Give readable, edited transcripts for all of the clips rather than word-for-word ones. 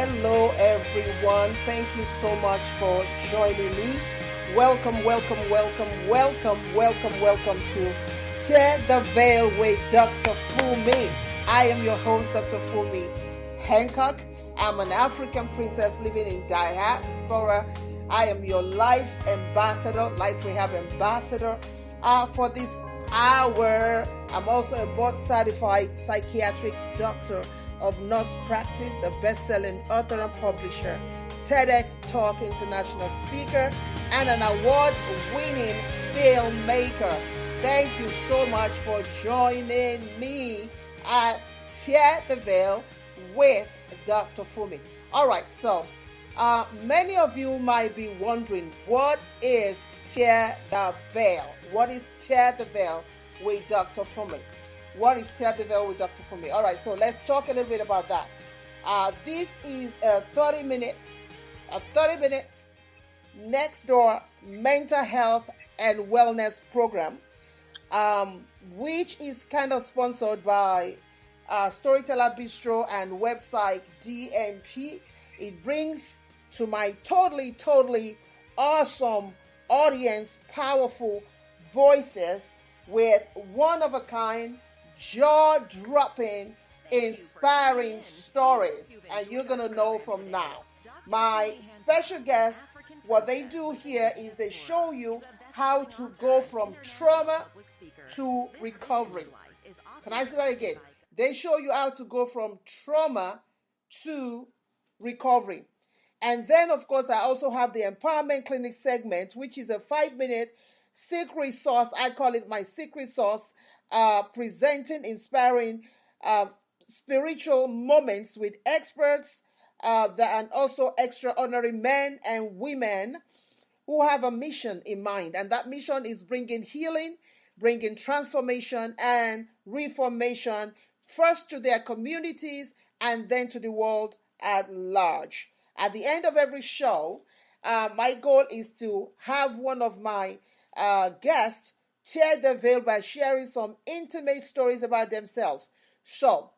Hello, everyone. Thank you so much for joining me. Welcome, welcome, welcome, welcome, welcome, welcome to Tear the Veil with Dr. Fumi. I am your host, Dr. Fumi Hancock. I'm an African princess living in diaspora. I am your life ambassador, life rehab ambassador for this hour. I'm also a board certified psychiatric doctor of nurse practice, a best-selling author and publisher, TEDx Talk international speaker, and an award-winning filmmaker. Thank you so much for joining me at Tear the Veil with Dr. Fumi. All right, so many of you might be wondering, what is Tear the Veil? What is Tear the Veil with Dr. Fumi? What is Tear the Veil with Dr. Fumi? All right, so let's talk a little bit about that. This is a 30-minute next door mental health and wellness program, which is kind of sponsored by Storyteller Bistro and website DMP. It brings to my totally awesome audience powerful voices with one-of-a-kind, jaw-dropping, inspiring stories. And you're going to know from now. My special guests, what they do here is they show you how to go from trauma to recovery. Can I say that again? They show you how to go from trauma to recovery. And then, of course, I also have the Empowerment Clinic segment, which is a 5-minute secret sauce. I call it my secret sauce, presenting inspiring spiritual moments with experts and also extraordinary men and women who have a mission in mind. And that mission is bringing healing, bringing transformation and reformation, first to their communities and then to the world at large. At the end of every show, my goal is to have one of my guests tear the veil by sharing some intimate stories about themselves. So,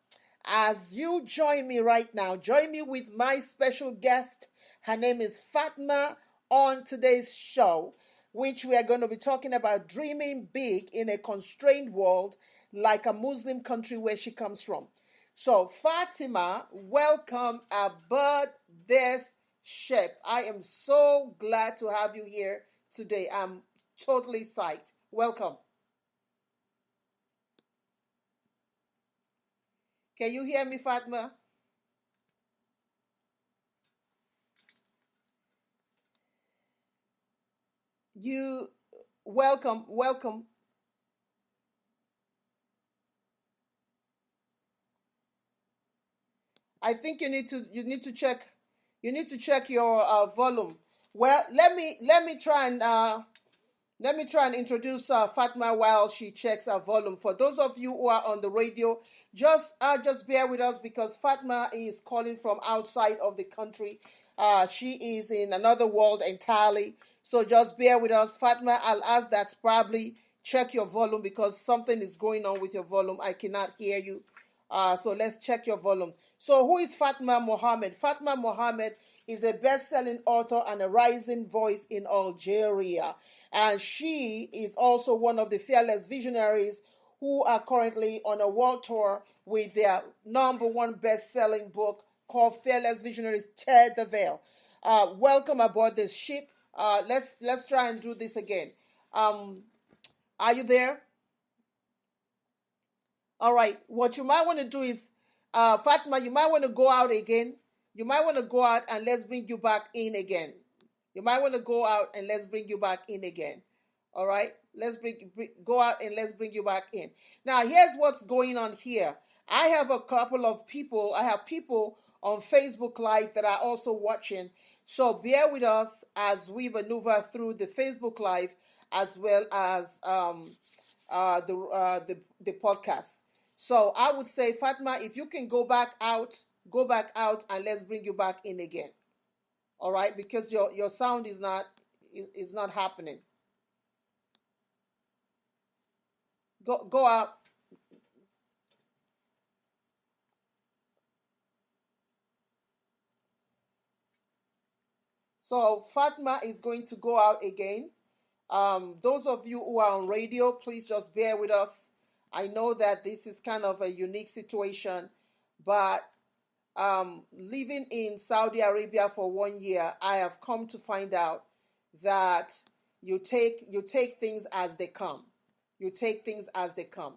as you join me right now, join me with my special guest. Her name is Fatima on today's show, which we are going to be talking about dreaming big in a constrained world like a Muslim country where she comes from. So, Fatima, welcome aboard this ship. I am so glad to have you here today. I'm totally psyched. Welcome. Can you hear me, Fatima? You welcome. I think you need to check your volume. Well, let me try and introduce Fatma while she checks her volume. For those of you who are on the radio, just bear with us because Fatma is calling from outside of the country. She is in another world entirely. So just bear with us. Fatma, I'll ask that probably check your volume because something is going on with your volume. I cannot hear you. So let's check your volume. So who is Fatima Mohammed? Fatima Mohammed is a best-selling author and a rising voice in Algeria. And she is also one of the fearless visionaries who are currently on a world tour with their #1 best-selling book called Fearless Visionaries Tear the Veil. Welcome aboard this ship. Let's try and do this again. Are you there? All right. What you might want to do is, Fatima, you might want to go out again. You might want to go out and let's bring you back in again. You might want to go out and let's bring you back in again. All right. Go out and let's bring you back in. Now, here's what's going on here. I have a couple of people. I have people on Facebook Live that are also watching. So bear with us as we maneuver through the Facebook Live as well as the podcast. So I would say, Fatma, if you can go back out and let's bring you back in again. All right, because your sound is not happening. Go out. So Fatma is going to go out again. Those of you who are on radio, please just bear with us. I know that this is kind of a unique situation, but living in Saudi Arabia for 1 year, I have come to find out that you take things as they come. You take things as they come.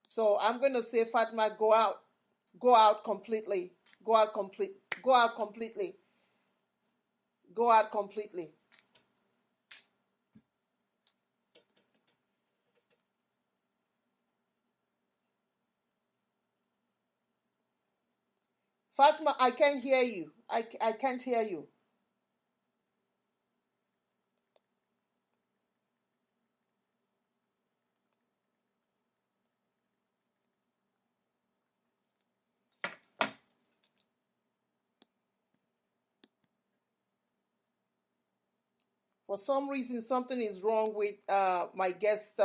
So I'm going to say, Fatma, go out completely, go out complete, go out completely, go out completely. Fatma, I can't hear you. I can't hear you. For some reason, something is wrong with my guest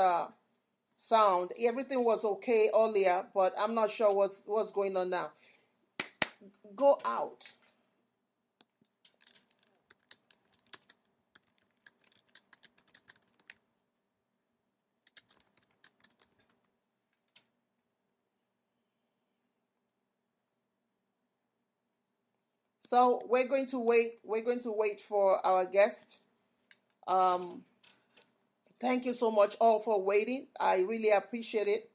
sound. Everything was okay earlier, but I'm not sure what's going on now. Go out. So we're going to wait. We're going to wait for our guest. Um, Thank you so much all for waiting. I really appreciate it.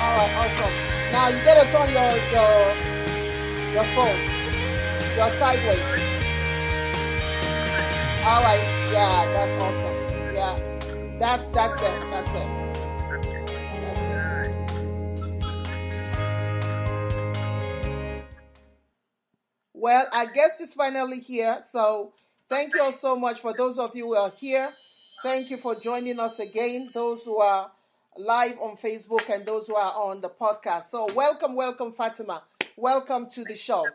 All right, awesome. Now you gotta turn your phone. You're sideways. All right, yeah, that's awesome. Yeah, that's it. That's it. That's it. Well, our guest is finally here, so thank you all so much for those of you who are here. Thank you for joining us again, those who are live on Facebook and those who are on the podcast. So welcome, Fatima. Welcome to the show.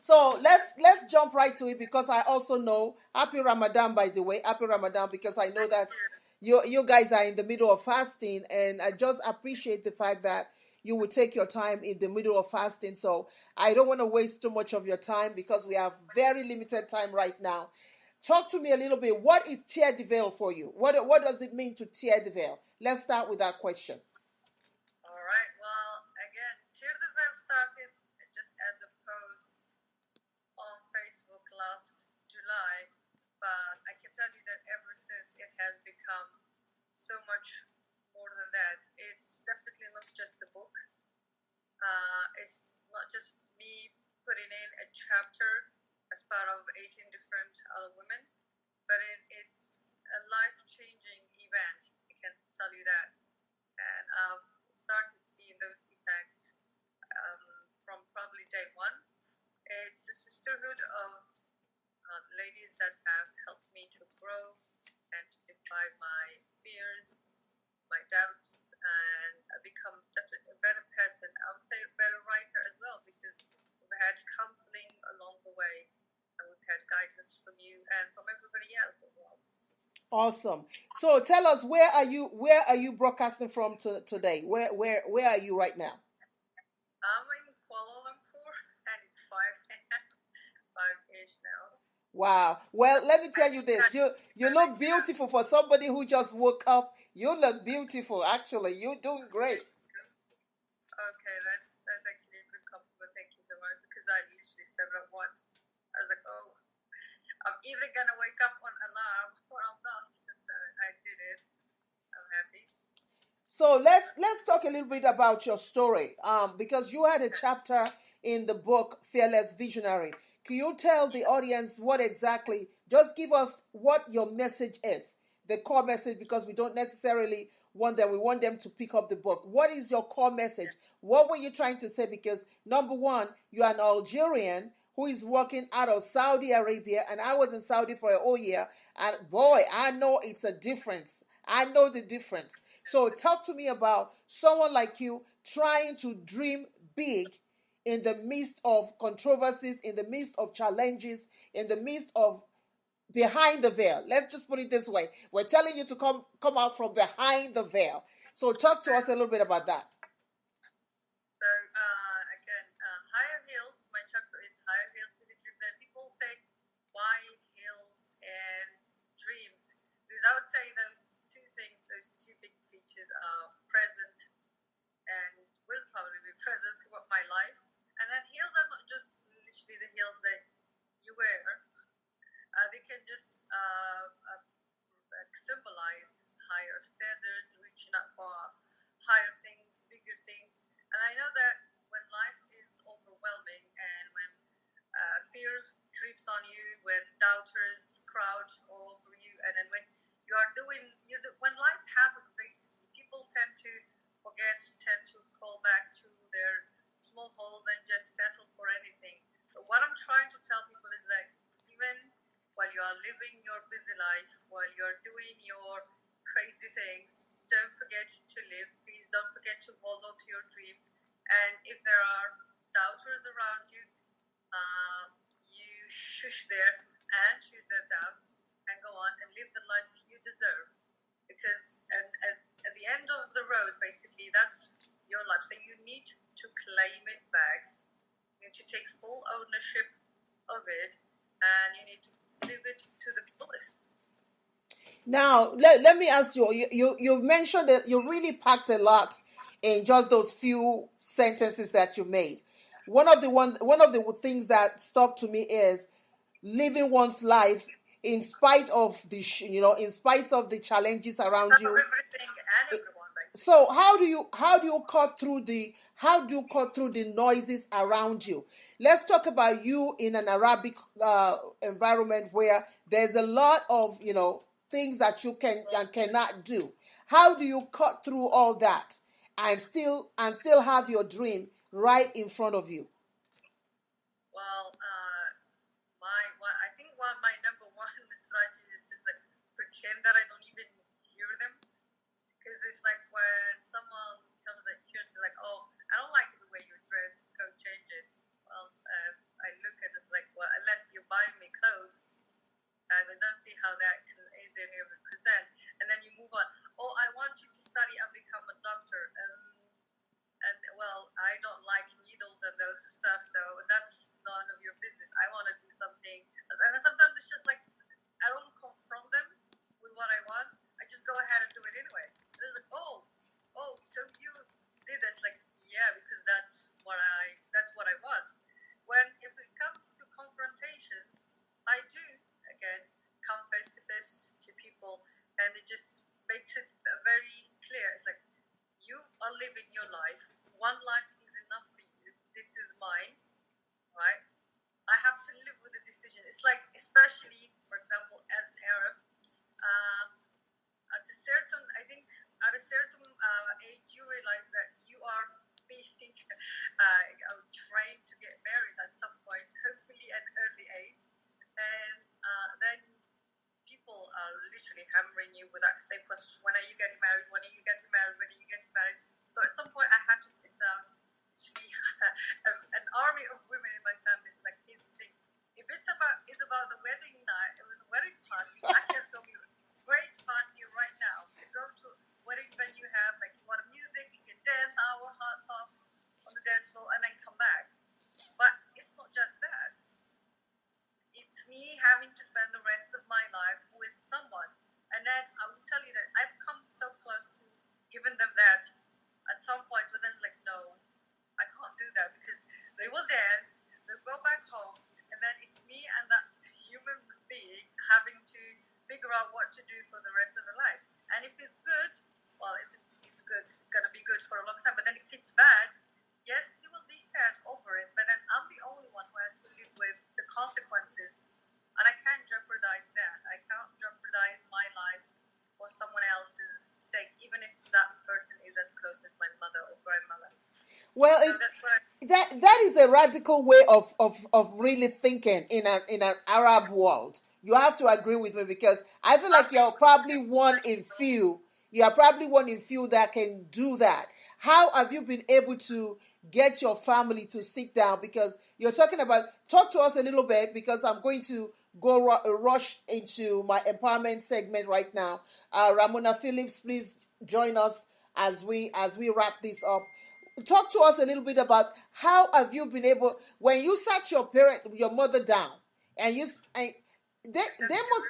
So let's jump right to it because I also know Happy Ramadan, by the way. Happy Ramadan, because I know that you guys are in the middle of fasting, and I just appreciate the fact that you would take your time in the middle of fasting. So I don't want to waste too much of your time because we have very limited time right now. Talk to me a little bit. What is tear the veil for you? What does it mean to tear the veil? Let's start with that question. All right. Well, again, tear the veil started just as a post on Facebook last July, but I can tell you that ever since it has become so much more than that. It's definitely not just a book. It's not just me putting in a chapter as part of 18 different other women, but it's a life-changing event. I can tell you that. And I've started seeing those effects from probably day one. It's a sisterhood of ladies that have helped me to grow and to defy my fears, my doubts, and become definitely a better person. I would say a better writer as well, because we've had counseling along the way, and we've had guidance from you and from everybody else as well. Awesome. So tell us, where are you broadcasting from today? Where are you right now? I'm in Kuala Lumpur, and it's 5 5-ish now. Wow. Well, let me tell you this. You look beautiful for somebody who just woke up. You look beautiful. Actually, you're doing great. Okay, that's actually a good compliment. Thank you so much, because I literally slept at 1. I was like, oh, I'm either gonna wake up on alarm or I'm not. So I did it. I'm happy. So let's talk a little bit about your story. Because you had a chapter in the book Fearless Visionary. Can you tell the audience what exactly? Just give us what your message is, the core message because we don't necessarily want them. We want them to pick up the book. What is your core message? Yeah. What were you trying to say? Because number one, you're an Algerian who is working out of Saudi Arabia, and I was in Saudi for a whole year, and boy, I know it's a difference. I know the difference. So talk to me about someone like you trying to dream big in the midst of controversies, in the midst of challenges, in the midst of behind the veil. Let's just put it this way. We're telling you to come out from behind the veil. So talk to us a little bit about that. So again, higher heels. My chapter is higher heels with the dreams. And people say, why heels and dreams? Because I would say those two things, those two big features are present and will probably be present throughout my life. And then heels are not just literally the heels that you wear. They can just symbolize higher standards, reaching out for higher things, bigger things. And I know that when life is overwhelming and when fear creeps on you, when doubters crowd all over you, and then when you are doing, when life happens, basically, people tend to forget, tend to call back to their small holes and just settle for anything. But what I'm trying to tell people is that even while you are living your busy life, while you're doing your crazy things, don't forget to live. Please don't forget to hold on to your dreams. And if there are doubters around you, you shush and choose their doubts and go on and live the life you deserve. Because at the end of the road, basically, that's your life. So you need to claim it back. You need to take full ownership of it, and you need to live it to the fullest. Now, let me ask you, you mentioned that you really packed a lot in just those few sentences that you made. One of the things that stuck to me is living one's life in spite of in spite of the challenges around you. Everything and everyone, basically. So how do you cut through the noises around you? Let's talk about you in an Arabic environment where there's a lot of things that you can and cannot do. How do you cut through all that and still have your dream right in front of you? Well, I think my number one strategy is just like pretend that I don't even hear them. Because it's like when someone comes at you and says like, oh, I don't like the way you dress, go change it. Well, I look at it like, well, unless you buy me clothes, I don't see how that is any of the present. And then you move on. Oh, I want you to study and become a doctor. And well, I don't like needles and those stuff, so that's none of your business. I want to do something. And sometimes it's just like, I don't confront them with what I want. I just go ahead and do it anyway. And it's like, oh, so you did this? Like, yeah, because that's what I want. When if it comes to confrontations, I do again come face to face to people, and it just makes it very clear. It's like you are living your life. One life is enough for you. This is mine, right? I have to live with the decision. It's like, especially, for example, as an Arab, at a certain age, you realize that you are being trained to get married at some point, hopefully at an early age, and then people are literally hammering you with that same question: when are you getting married? When are you getting married? When are you getting married? So at some point, I had to sit down. Literally, an army of women in my family is like, here's the thing: if it's about the wedding night, it was a wedding party. I can tell you, great party right now. You go to a wedding venue, have like you want music, you can dance our hearts off on the dance floor, and then come back. But it's not just that. It's me having to spend the rest of my life with someone. And then I will tell you that I've come so close to giving them that at some point, but then it's like, no, I can't do that because they will dance, they'll go back home, and then it's me and that human being having to figure out what to do for the rest of their life. And if it's good, well, if it's good, it's going to be good for a long time. But then if it's bad, yes, you will be sad over it, but then I'm the only one who has to live with the consequences. And I can't jeopardize that. I can't jeopardize my life for someone else's sake, even if that person is as close as my mother or grandmother. Well, So that's what that is a radical way of really thinking in an Arab world. You have to agree with me because I feel like you're probably one in few. You are probably one in few that can do that. How have you been able to get your family to sit down? Because you're talking about, talk to us a little bit because I'm going to go rush into my empowerment segment right now. Ramona Phillips, please join us as we wrap this up. Talk to us a little bit about how have you been able when you sat your mother down and they must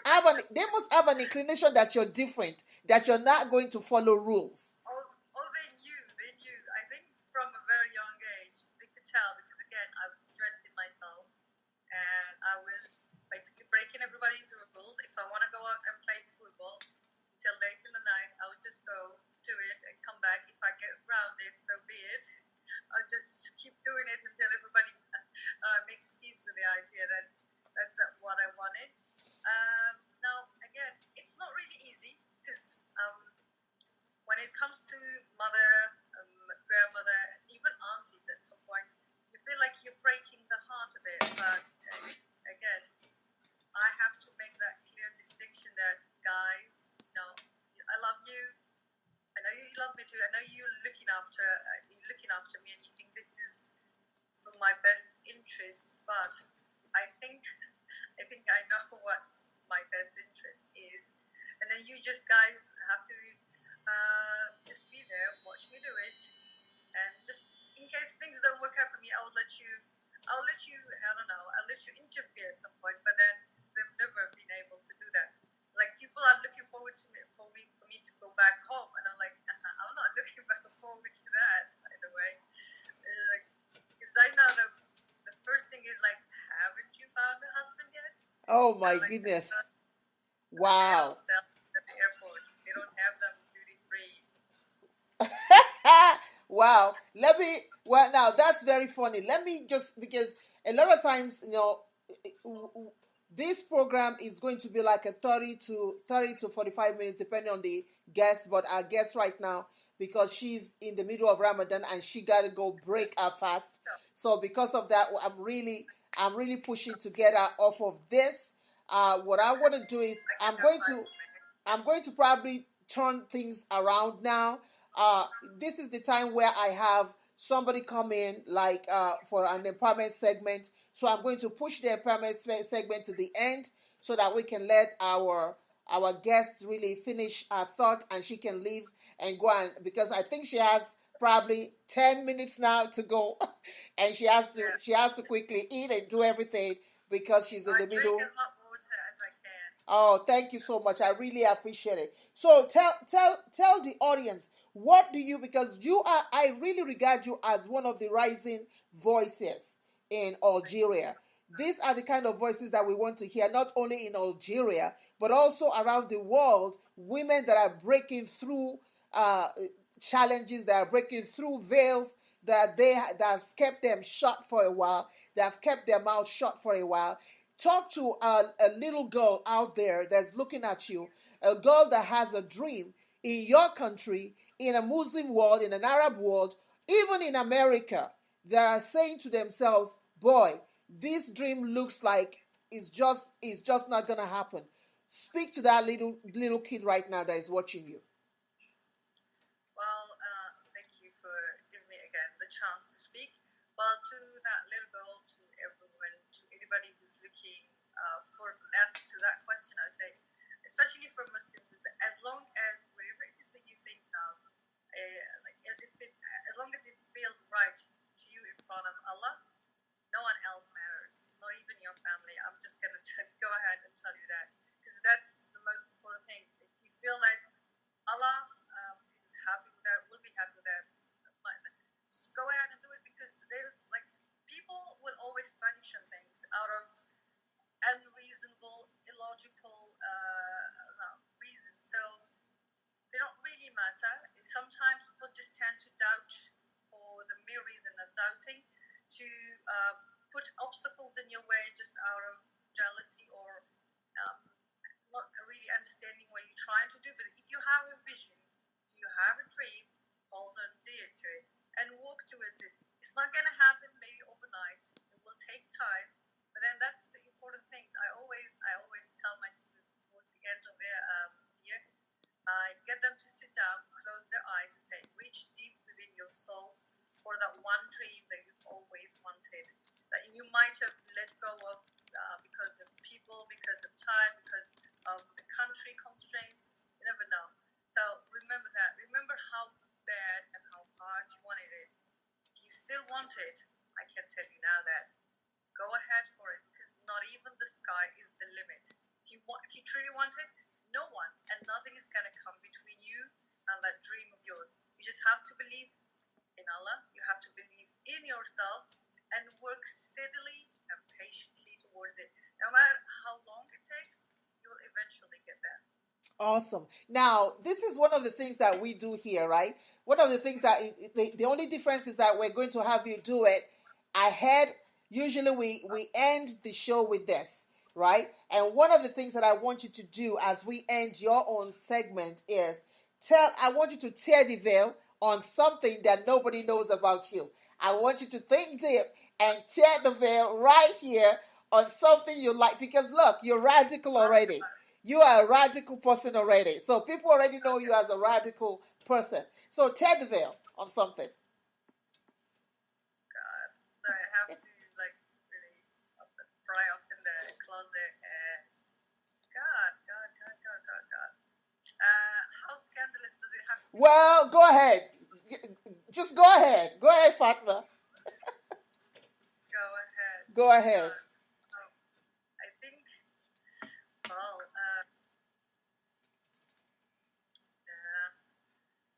have an inclination that you're different, that you're not going to follow rules. they knew. I think from a very young age, they could tell because again, I was stressing myself and I was basically breaking everybody's rules. If I want to go out and play football till late in the night, I would just go do it and come back. If I get grounded, so be it. I'll just keep doing it until everybody makes peace with the idea that that's not what I wanted. Now, again, it's not really easy because when it comes to mother, grandmother, even aunties at some point, you feel like you're breaking the heart a bit. But again, I have to make that clear distinction that, guys, I love you. I know you love me too. I know you're looking after me, and you think this is for my best interest. But I think I know what my best interest is, and then you just guys have to just be there, watch me do it, and just in case things don't work out for me, I'll let you. I don't know. I'll let you interfere at some point, but then they've never been able to do that. Like people are looking forward to for me to go back home, and I'm like, I'm not looking back forward to that. By the way, because I know the first thing is like, haven't you found a husband yet? Oh my goodness! They don't Wow. sell at the airports. They don't have them duty free. Wow. Well, now that's very funny. Let me just, because a lot of times, this program is going to be like a 30 to 45 minutes, depending on the guest. But our guest right now, because she's in the middle of Ramadan and she got to go break her fast. So because of that, I'm really pushing to get her off of this. What I want to do is I'm going to probably turn things around now. This is the time where I have somebody come in, like for an empowerment segment. So I'm going to push the empowerment segment to the end so that we can let our guest really finish her thought and she can leave and go on, because I think she has probably 10 minutes now to go and she has to quickly eat and do everything because she's in I the drink middle. as much water as I can. Oh, thank you so much. I really appreciate it. So tell the audience, what do you, because I really regard you as one of the rising voices in Algeria. These are the kind of voices that we want to hear, not only in Algeria, but also around the world. Women that are breaking through uh, challenges, that are breaking through veils that has kept them shut for a while, that have kept their mouth shut for a while. Talk to a little girl out there that's looking at you, a girl that has a dream in your country, in a Muslim world, in an Arab world, even in America, that are saying to themselves, boy, this dream looks like it's just not gonna happen. Speak to that little kid right now that is watching you. Well, thank you for giving me again the chance to speak. Well, to that little girl, to everyone, to anybody who's looking for an answer to that question, I would say, especially for Muslims, is that as long as whatever it is that you think now, as long as it feels right to you in front of Allah, no one else matters, not even your family. I'm just gonna go ahead and tell you that because that's the most important thing. If you feel like Allah is happy with that, will be happy with that, just go ahead and do it because there's like people will always sanction things out of unreasonable, illogical reasons. So they don't really matter. Sometimes people just tend to doubt for the mere reason of doubting, to put obstacles in your way just out of jealousy or um, not really understanding what you're trying to do. But if you have a vision, if you have a dream, hold on dear to it and walk towards it. It's not going to happen maybe overnight. It will take time. But then that's the important things. I always tell my students towards the end of their year, I get them to sit down, close their eyes, and say, reach deep within your souls for that one dream that you've always wanted, that you might have let go of because of people, because of time, because of the country constraints. You never know. So remember that. Remember how bad and how hard you wanted it. If you still want it, I can tell you now that go ahead for it, because not even the sky is the limit. If you truly want it, no one and nothing is going to come between you and that dream of yours. You just have to believe in Allah. You have to believe in yourself and work steadily and patiently towards it. No matter how long it takes, you will eventually get there. Awesome. Now, this is one of the things that we do here, right? One of the things that the only difference is that we're going to have you do it ahead. Usually we end the show with this, right? And one of the things that I want you to do as we end your own segment is I want you to tear the veil on something that nobody knows about you. I want you to think deep and tear the veil right here on something you like, because look, you're radical already. You are a radical person already. So people already know you as a radical person. So tear the veil on something. God. So I have to like really fry up in the closet and God. How scandalous does it have to be? Well, go ahead. Just go ahead. Go ahead, Fatima. Go ahead. Go ahead. I think, well,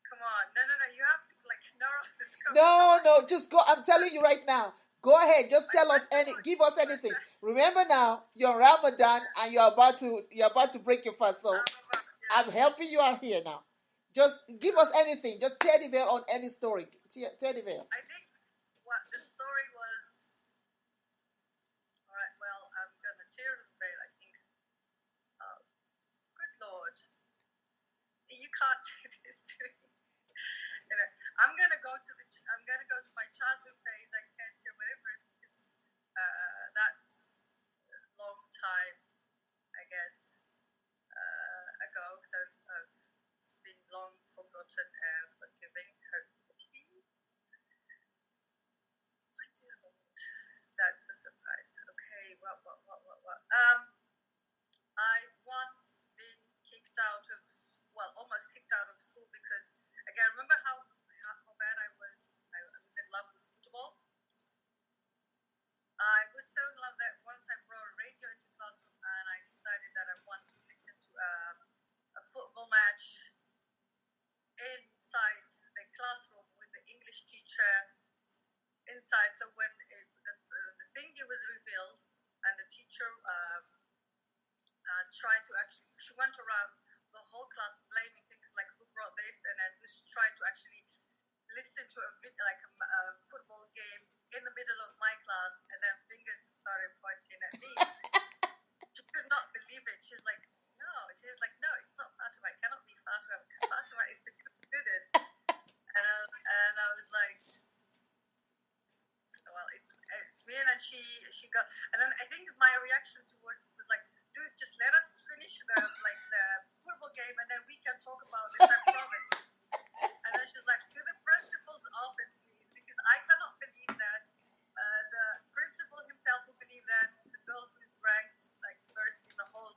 come on. No. You have to like narrow the scope. No. Just go. I'm telling you right now. Go ahead. Just tell us give us anything. Remember now, you're Ramadan and you're about to break your fast. So I'm helping you out here now. Just give us anything. Just tear the veil on any story. Tear the veil. I think what the story was. All right. Well, I'm gonna tear the veil. I think. Good Lord, you can't do this to me. I'm gonna go to my childhood phase. I can't tell whatever it is. That's a long time, I guess, ago. So it's been long forgotten and forgiving, hopefully. My dear Lord, that's a surprise. Okay, what? I've once been kicked out of, almost kicked out of school because, again, remember how bad I was? I was in love with football. I was so in love that once I brought a radio into classroom and I decided that I want to listen to a football match inside the classroom with the English teacher inside. So when the thing was revealed and the teacher tried to actually, she went around the whole class blaming things like who brought this and then who's trying to actually listen to a football game in the middle of my class, and then fingers started pointing at me. She could not believe it. She was like, no, it's not Fatima. It cannot be Fatima because Fatima is the good student. And I was like, well, it's me. And then she got, and then I think my reaction towards it was like, dude, just let us finish the football game and then we can talk about this, I promise. And then she was like, to the principal's office, please, because I cannot believe that the principal himself will believe that the girl who's ranked like first in the whole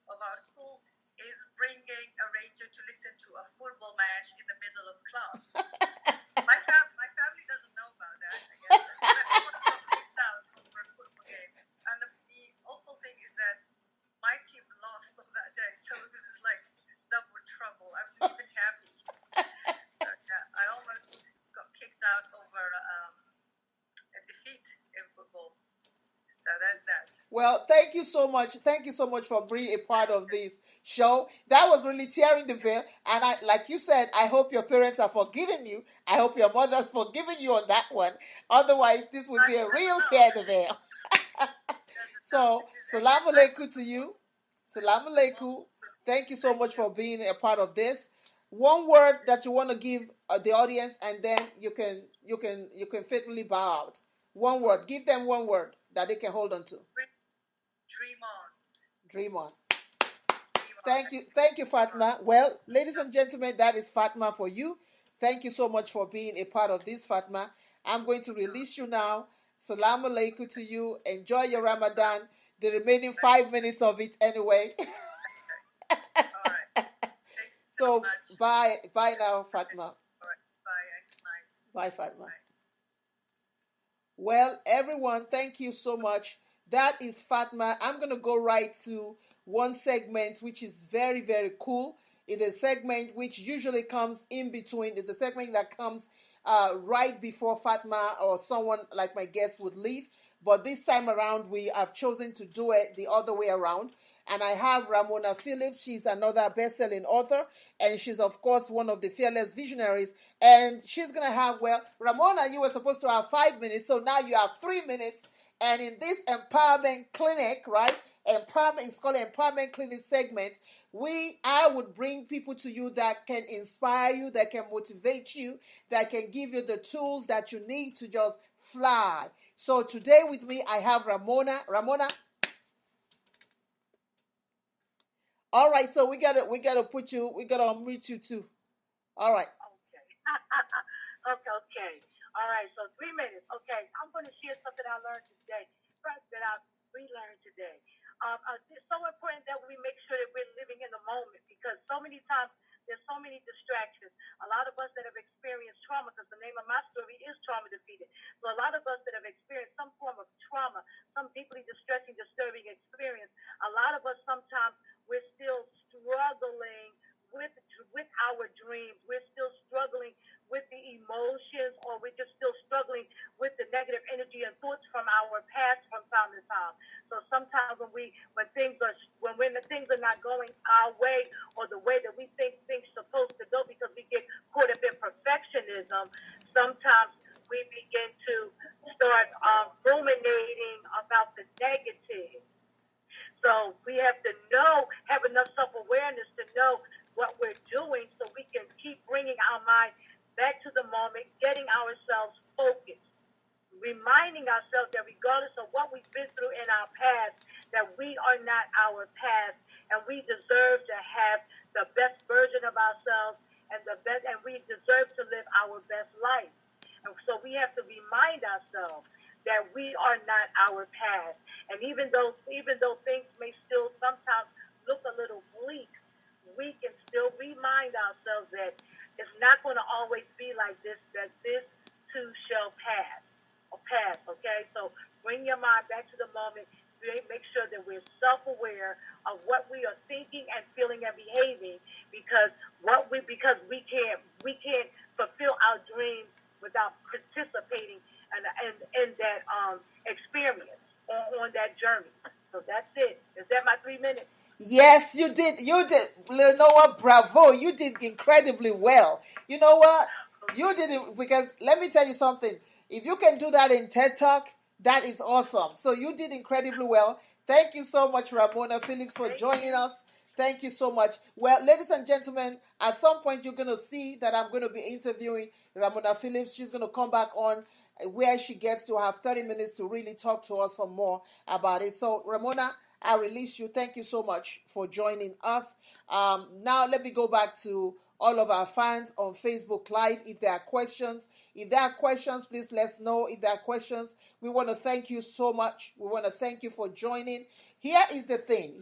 of our school is bringing a radio to listen to a football match in the middle of class. My family doesn't know about that, I guess. Everyone got kicked out over a football game. And the awful thing is that my team lost on that day, so it was just like double trouble. I wasn't even happy. So, yeah, I almost got kicked out over a defeat in football. So that's that. Well, thank you so much. Thank you so much for being a part of this show. That was really tearing the veil. And like you said, I hope your parents are forgiving you. I hope your mother's forgiving you on that one. Otherwise, this would be a real tear the veil. So, salam alaikum to you. Salam alaikum. Thank you so much for being a part of this. One word that you want to give the audience, and then you can faithfully bow out. One word. Give them one word that they can hold on to. Dream on. Dream on. Dream on. Thank you, Fatima. Well, ladies and gentlemen, that is Fatima for you. Thank you so much for being a part of this, Fatima. I'm going to release you now. Salam alaikum to you. Enjoy your Ramadan. The remaining 5 minutes of it anyway. All right. Thank you so So much. bye now, Fatima. All right. Bye. Good night. Bye, Fatima. Bye. Well, everyone, thank you so much. That is Fatma. I'm going to go right to one segment which is very, very cool. It's a segment which usually comes in between. It's a segment that comes right before Fatma or someone like my guest would leave. But this time around, we have chosen to do it the other way around. And I have Ramona Phillips. She's another best-selling author, and she's, of course, one of the fearless visionaries. And she's going to have, well, Ramona, you were supposed to have 5 minutes, so now you have 3 minutes. And in this empowerment clinic, right, empowerment, it's called empowerment clinic segment, I would bring people to you that can inspire you, that can motivate you, that can give you the tools that you need to just fly. So today with me, I have Ramona. Ramona. All right, so we gotta unmute you too. All right. Okay. Okay. All right. So 3 minutes. Okay. I'm going to share something I learned today. First, that I relearned today. It's so important that we make sure that we're living in the moment, because so many times there's so many distractions. A lot of us that have experienced trauma, because the name of my story is Trauma Defeated. So a lot of us that have experienced some form of trauma, some deeply distressing, disturbing experience, a lot of us sometimes we're still struggling with our dreams. We're still struggling with the emotions, or we're just still struggling with the negative energy and thoughts from our past from time to time. So sometimes when things are not going our way, or the way that we think things are supposed to go, because we get caught up in perfectionism, sometimes we begin to start ruminating about the negative. So we have to have enough self-awareness to know what we're doing, so we can keep bringing our mind back to the moment, getting ourselves focused, reminding ourselves that regardless of what we've been through in our past, that we are not our past, and we deserve to have the best version of ourselves, and we deserve to live our best life. And so we have to remind ourselves that we are not our past. And even though things may still sometimes look a little bleak, we can still remind ourselves that it's not going to always be like this, that this too shall pass, okay? So bring your mind back to the moment. Make sure that we're self-aware of what we are thinking and feeling and behaving, because we can't fulfill our dreams without participating in that experience on that journey. So that's it. Is that my 3 minutes? Yes, you did. You did. You know what? Bravo. You did incredibly well. You know what? You did it, because let me tell you something. If you can do that in TED Talk, that is awesome. So you did incredibly well. Thank you so much, Ramona Phillips, for joining us. Thank you so much. Well, ladies and gentlemen, at some point you're going to see that I'm going to be interviewing Ramona Phillips. She's going to come back on where she gets to have 30 minutes to really talk to us some more about it. So, Ramona, I release you. Thank you so much for joining us. Now, let me go back to all of our fans on Facebook Live. If there are questions, please let us know. If there are questions, we want to thank you so much. We want to thank you for joining. Here is the thing.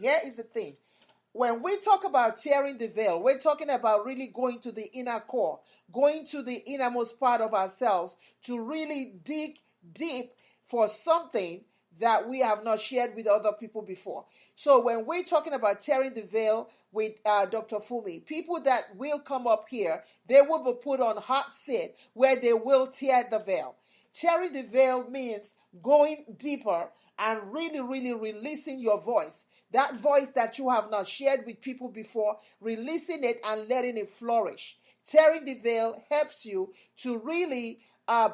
When we talk about tearing the veil, we're talking about really going to the inner core, going to the innermost part of ourselves to really dig deep for something that we have not shared with other people before. So when we're talking about tearing the veil with Dr. Fumi, people that will come up here, they will be put on hot seat where they will tear the veil. Tearing the veil means going deeper and really, really releasing your voice. That voice that you have not shared with people before, releasing it and letting it flourish. Tearing the veil helps you to really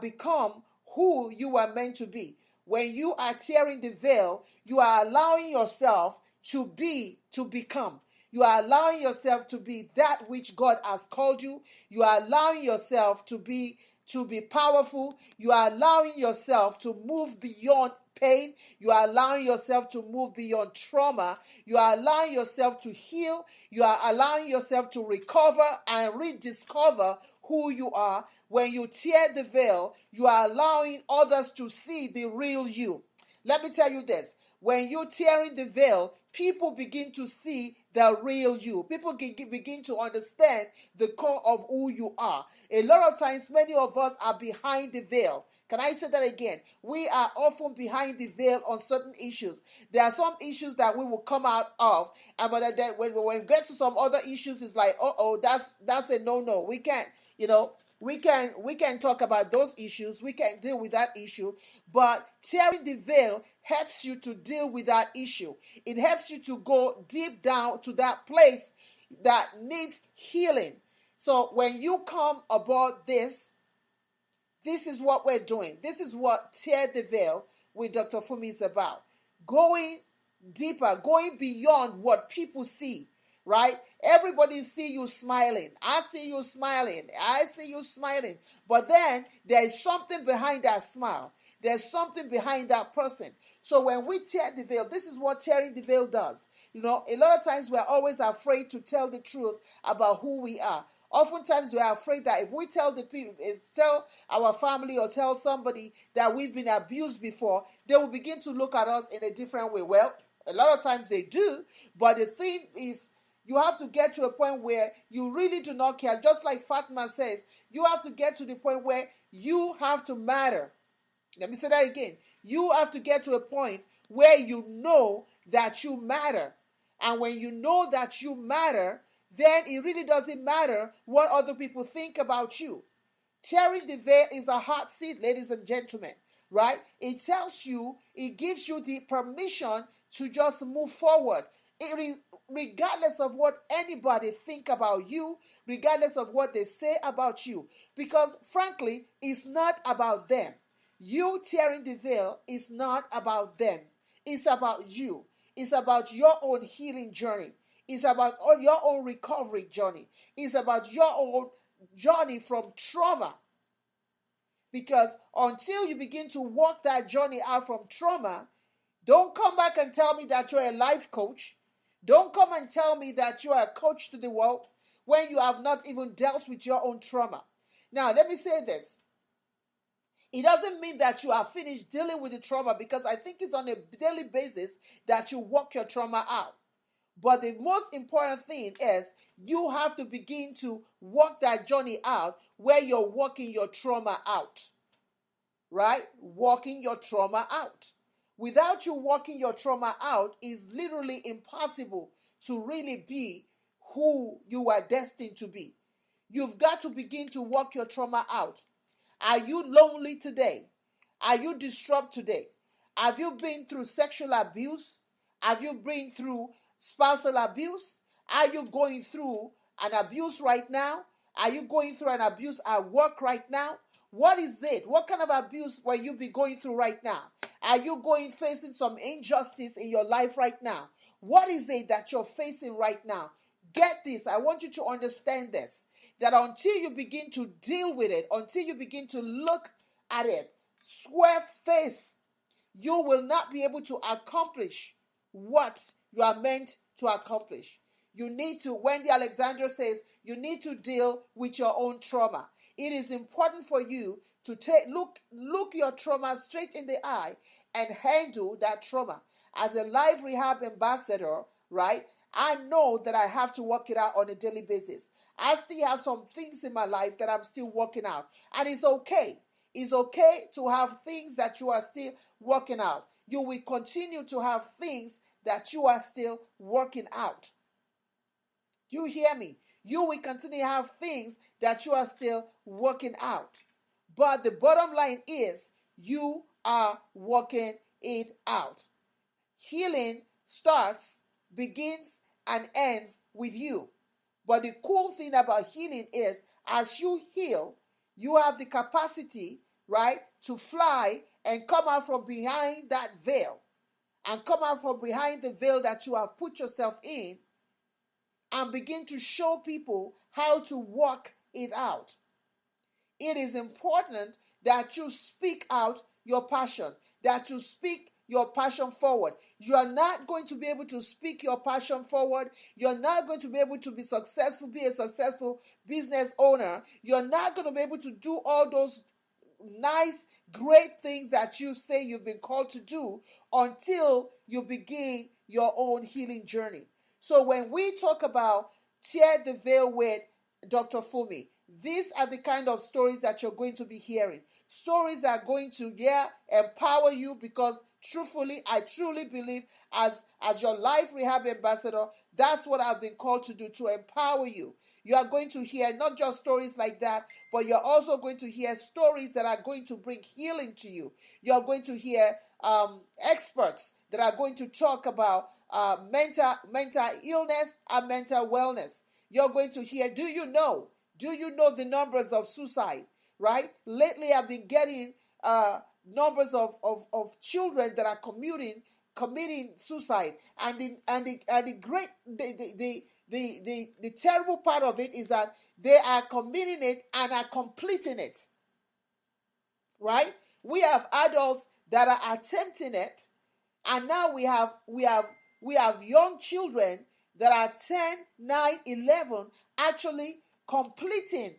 become who you are meant to be. When you are tearing the veil, you are allowing yourself to become. You are allowing yourself to be that which God has called you. You are allowing yourself to be powerful. You are allowing yourself to move beyond pain. You are allowing yourself to move beyond trauma. You are allowing yourself to heal. You are allowing yourself to recover and rediscover who you are. When you tear the veil, you are allowing others to see the real you. Let me tell you this. When you're tearing the veil, people begin to see the real you. People begin to understand the core of who you are. A lot of times, many of us are behind the veil. Can I say that again? We are often behind the veil on certain issues. There are some issues that we will come out of, and but then when we get to some other issues, it's like, that's a no. We can't, we can talk about those issues. We can deal with that issue. But tearing the veil helps you to deal with that issue. It helps you to go deep down to that place that needs healing. So when you come aboard this is what we're doing. This is what Tear the Veil with Dr. Fumi is about. Going deeper, going beyond what people see, right? Everybody see you smiling. I see you smiling. I see you smiling. But then there is something behind that smile. There's something behind that person. So when we tear the veil, this is what tearing the veil does. A lot of times we're always afraid to tell the truth about who we are. Oftentimes we are afraid that if we tell tell our family or tell somebody that we've been abused before, they will begin to look at us in a different way. Well, a lot of times they do, but the thing is, you have to get to a point where you really do not care. Just like Fatima says, you have to get to the point where you have to matter. Let me say that again. You have to get to a point where you know that you matter. And when you know that you matter, then it really doesn't matter what other people think about you. Tearing the veil is a hard seat, ladies and gentlemen, right? It tells you, it gives you the permission to just move forward. Regardless of what anybody think about you, regardless of what they say about you. Because frankly, it's not about them. You tearing the veil is not about them. It's about you. It's about your own healing journey. It's about your own recovery journey. It's about your own journey from trauma. Because until you begin to walk that journey out from trauma, don't come back and tell me that you're a life coach. Don't come and tell me that you are a coach to the world when you have not even dealt with your own trauma. Now, let me say this. It doesn't mean that you are finished dealing with the trauma, because I think it's on a daily basis that you walk your trauma out. But the most important thing is you have to begin to walk that journey out where you're walking your trauma out. Right? Walking your trauma out. Without you walking your trauma out, it's literally impossible to really be who you are destined to be. You've got to begin to walk your trauma out. Are you lonely today? Are you disturbed today? Have you been through sexual abuse? Have you been through spousal abuse? Are you going through an abuse right now? Are you going through an abuse at work right now? What is it? What kind of abuse will you be going through right now? Are you facing some injustice in your life right now? What is it that you're facing right now? Get this. I want you to understand this. That until you begin to deal with it, until you begin to look at it, square face, you will not be able to accomplish what you are meant to accomplish. You need to, Wendy Alexander says, you need to deal with your own trauma. It is important for you to look your trauma straight in the eye and handle that trauma. As a life rehab ambassador, right, I know that I have to work it out on a daily basis. I still have some things in my life that I'm still working out. And it's okay. It's okay to have things that you are still working out. You will continue to have things that you are still working out. Do you hear me? You will continue to have things that you are still working out. But the bottom line is you are working it out. Healing begins, and ends with you. But the cool thing about healing is as you heal, you have the capacity, right, to fly and come out from behind that veil. and come out from behind the veil that you have put yourself in and begin to show people how to walk it out. It is important that you speak out your passion, that you speak your passion forward. You are not going to be able to speak your passion forward. You're not going to be able to be successful, be a successful business owner. You're not going to be able to do all those nice, great things that you say you've been called to do until you begin your own healing journey. So when we talk about tear the veil with Dr. Fumi, these are the kind of stories that you're going to be hearing. Stories that are going to, empower you, because truthfully, I truly believe as your life rehab ambassador, that's what I've been called to do, to empower you. You are going to hear not just stories like that, but you're also going to hear stories that are going to bring healing to you. You're going to hear experts that are going to talk about mental illness and mental wellness. You're going to hear, do you know the numbers of suicide, right? Lately, I've been getting numbers of children that are committing suicide, and the terrible part of it is that they are committing it and are completing it, right? We have adults that are attempting it, and now we have young children that are 10, 9, 11 actually completing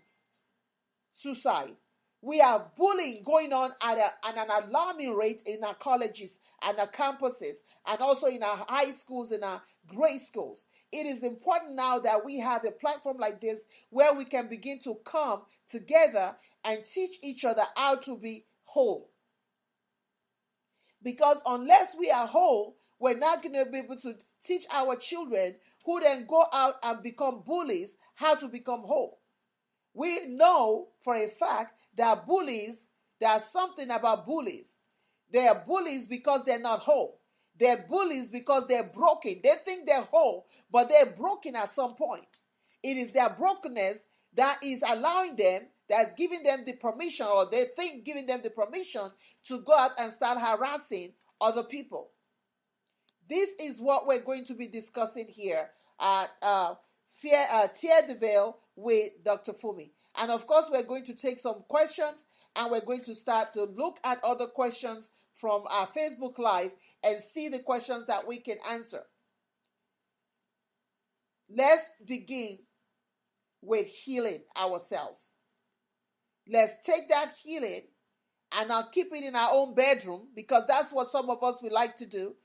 suicide. We have bullying going on at an alarming rate in our colleges and our campuses, and also in our high schools and our grade schools. It is important now that we have a platform like this where we can begin to come together and teach each other how to be whole. Because unless we are whole, we're not going to be able to teach our children, who then go out and become bullies, how to become whole. We know for a fact that bullies, there's something about bullies. They are bullies because they're not whole. They're bullies because they're broken. They think they're whole, but they're broken at some point. It is their brokenness that is allowing them, that's giving them the permission, or they think giving them the permission to go out and start harassing other people. This is what we're going to be discussing here at Tear the Veil with Dr. Fumi. And of course, we're going to take some questions, and we're going to start to look at other questions from our Facebook Live and see the questions that we can answer. Let's begin with healing ourselves. Let's take that healing, and I'll keep it in our own bedroom, because that's what some of us would like to do.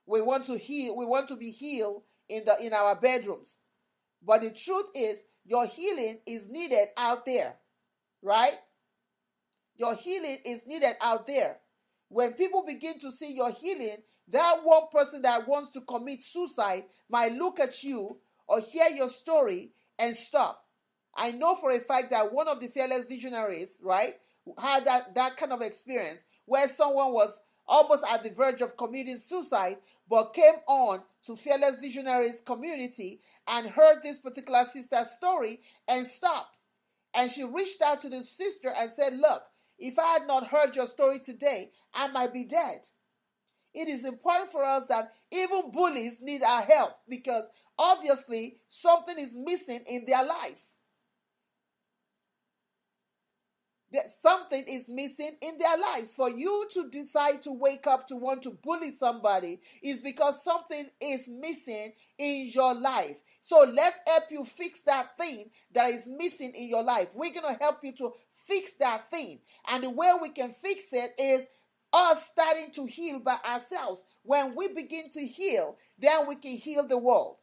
We want to heal. We want to be healed in our bedrooms. But the truth is, your healing is needed out there, right? Your healing is needed out there. When people begin to see your healing, that one person that wants to commit suicide might look at you or hear your story and stop. I know for a fact that one of the fearless visionaries, right, had that kind of experience where someone was almost at the verge of committing suicide, but came on to Fearless Visionaries community and heard this particular sister's story and stopped. And she reached out to the sister and said, look, if I had not heard your story today, I might be dead. It is important for us that even bullies need our help, because obviously something is missing in their lives. That something is missing in their lives. For you to decide to wake up to want to bully somebody is because something is missing in your life. So let's help you fix that thing that is missing in your life. We're going to help you to fix that thing. And the way we can fix it is us starting to heal by ourselves. When we begin to heal, then we can heal the world.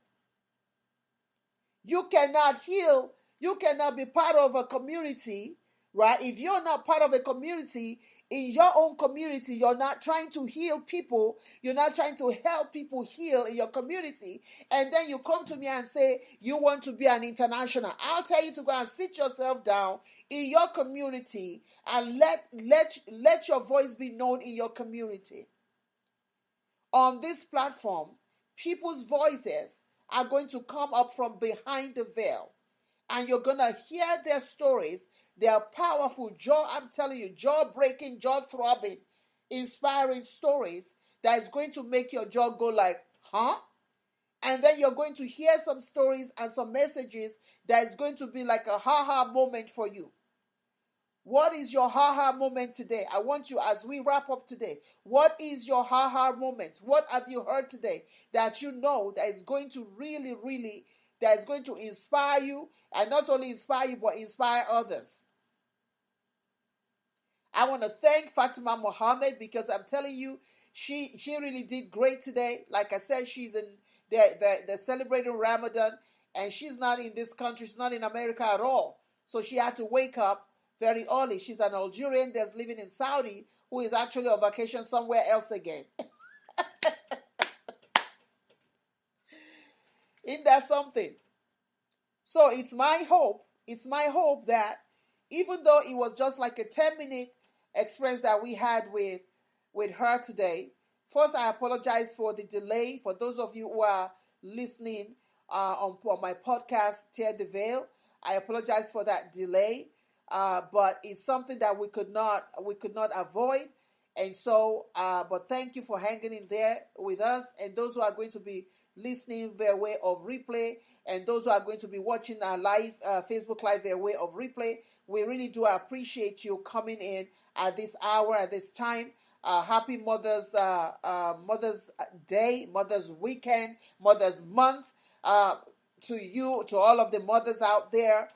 You cannot heal, you cannot be part of a community, right? If you're not part of a community, in your own community, you're not trying to heal people, you're not trying to help people heal in your community, and then you come to me and say you want to be an international. I'll tell you to go and sit yourself down in your community and let your voice be known in your community. On this platform, people's voices are going to come up from behind the veil, and you're going to hear their stories. They are powerful, I'm telling you, jaw-breaking, jaw-throbbing, inspiring stories that is going to make your jaw go like, huh? And then you're going to hear some stories and some messages that is going to be like a ha-ha moment for you. What is your ha-ha moment today? I want you, as we wrap up today, what is your ha-ha moment? What have you heard today that you know that is going to really, that is going to inspire you, and not only inspire you, but inspire others? I want to thank Fatima Mohammed, because I'm telling you, she really did great today. Like I said, she's in they're celebrating Ramadan, and she's not in this country. She's not in America at all. So she had to wake up very early. She's an Algerian that's living in Saudi, who is actually on vacation somewhere else again. Isn't that something? So it's my hope that even though it was just like a 10-minute experience that we had with her today, first I apologize for the delay. For those of you who are listening on my podcast, Tear the Veil, I apologize for that delay. But it's something that we could not avoid. And so, but thank you for hanging in there with us. And those who are going to be listening via way of replay, and those who are going to be watching our live Facebook Live via way of replay, we really do appreciate you coming in at this hour, at this time. Happy Mother's Day, Mother's Weekend, Mother's Month to you, to all of the mothers out there.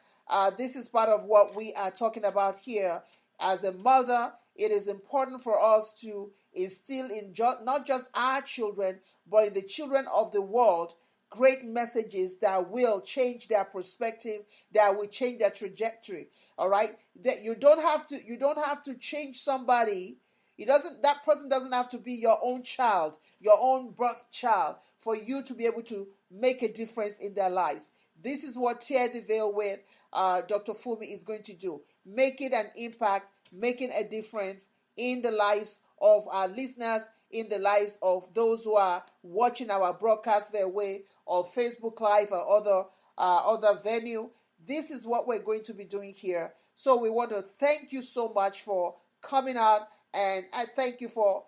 This is part of what we are talking about here. As a mother, it is important for us to instill in not just our children, but in the children of the world, great messages that will change their perspective, that will change their trajectory. All right, that you don't have to change somebody. That person doesn't have to be your own child, your own birth child, for you to be able to make a difference in their lives. This is what Tear the Veil with Dr. Fumi is going to do. Making an impact, making a difference in the lives of our listeners, in the lives of those who are watching our broadcast their way of Facebook Live or other venue. This is what we're going to be doing here. So we want to thank you so much for coming out, and I thank you for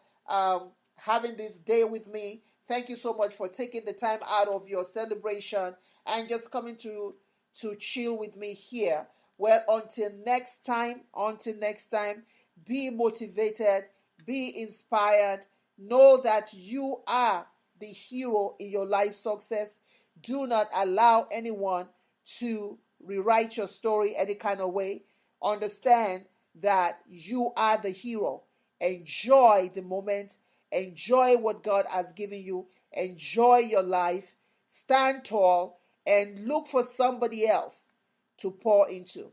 having this day with me. Thank you so much for taking the time out of your celebration and just coming to chill with me here. Well, until next time, be motivated, be inspired. Know that you are the hero in your life success. Do not allow anyone to rewrite your story any kind of way. Understand that you are the hero. Enjoy the moment. Enjoy what God has given you. Enjoy your life. Stand tall and look for somebody else to pour into.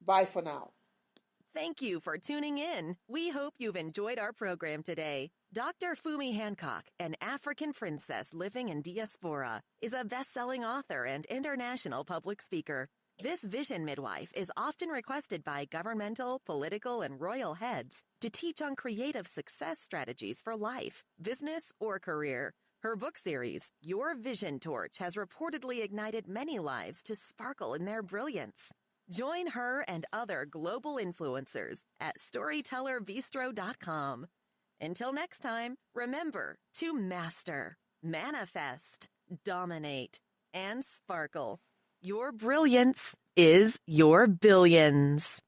Bye for now. Thank you for tuning in. We hope you've enjoyed our program today. Dr. Fumi Hancock, an African princess living in diaspora, is a best-selling author and international public speaker. This vision midwife is often requested by governmental, political, and royal heads to teach on creative success strategies for life, business, or career. Her book series, Your Vision Torch, has reportedly ignited many lives to sparkle in their brilliance. Join her and other global influencers at storytellerbistro.com. Until next time, remember to master, manifest, dominate, and sparkle. Your brilliance is your billions.